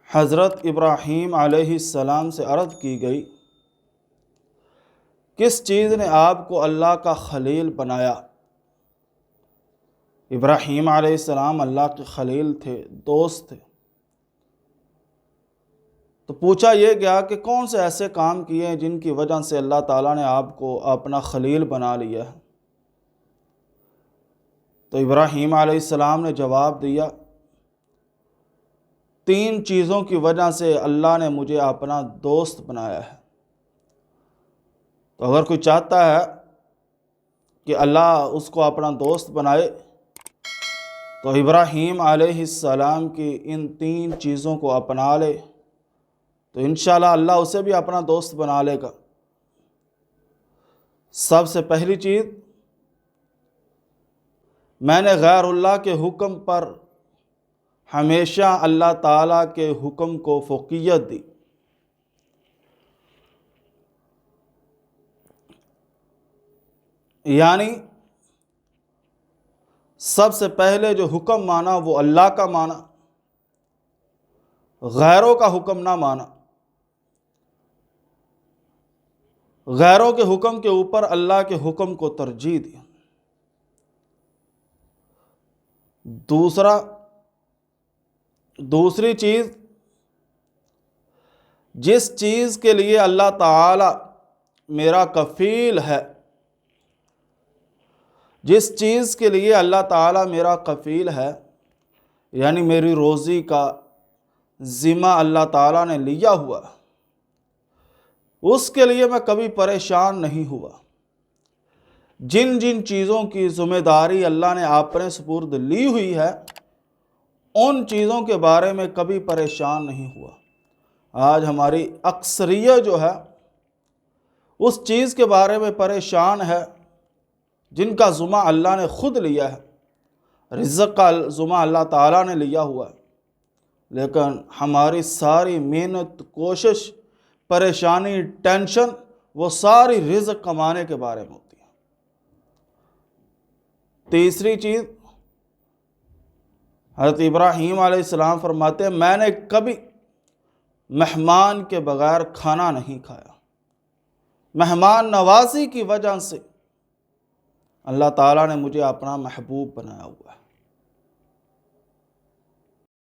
حضرت ابراہیم علیہ السلام سے عرض کی گئی، کس چیز نے آپ کو اللہ کا خلیل بنایا؟ ابراہیم علیہ السلام اللہ کے خلیل تھے، دوست تھے۔ تو پوچھا یہ گیا کہ کون سے ایسے کام کیے ہیں جن کی وجہ سے اللہ تعالیٰ نے آپ کو اپنا خلیل بنا لیا ہے؟ تو ابراہیم علیہ السلام نے جواب دیا، 3 چیزوں کی وجہ سے اللہ نے مجھے اپنا دوست بنایا ہے۔ تو اگر کوئی چاہتا ہے کہ اللہ اس کو اپنا دوست بنائے تو ابراہیم علیہ السلام کی ان 3 چیزوں کو اپنا لے تو انشاءاللہ اللہ اسے بھی اپنا دوست بنا لے گا۔ سب سے پہلی چیز، میں نے غیر اللہ کے حکم پر ہمیشہ اللہ تعالیٰ کے حکم کو فوقیت دی۔ یعنی سب سے پہلے جو حکم مانا وہ اللہ کا مانا، غیروں کا حکم نہ مانا۔ غیروں کے حکم کے اوپر اللہ کے حکم کو ترجیح دی۔ دوسری چیز، جس چیز کے لیے اللہ تعالی میرا کفیل ہے، جس چیز کے لیے اللہ تعالی میرا کفیل ہے، یعنی میری روزی کا ذمہ اللہ تعالیٰ نے لیا ہوا، اس کے لیے میں کبھی پریشان نہیں ہوا۔ جن جن چیزوں کی ذمہ داری اللہ نے اپنے سپرد لی ہوئی ہے، ان چیزوں کے بارے میں کبھی پریشان نہیں ہوا۔ آج ہماری اکثریت جو ہے اس چیز کے بارے میں پریشان ہے جن کا ذمہ اللہ نے خود لیا ہے۔ رزق کا ذمہ اللہ تعالیٰ نے لیا ہوا ہے، لیکن ہماری ساری محنت، کوشش، پریشانی، ٹینشن وہ ساری رزق کمانے کے بارے میں ہوتی ہے۔ تیسری چیز، حضرت ابراہیم علیہ السلام فرماتے ہیں، میں نے کبھی مہمان کے بغیر کھانا نہیں کھایا۔ مہمان نوازی کی وجہ سے اللہ تعالیٰ نے مجھے اپنا محبوب بنایا ہوا ہے۔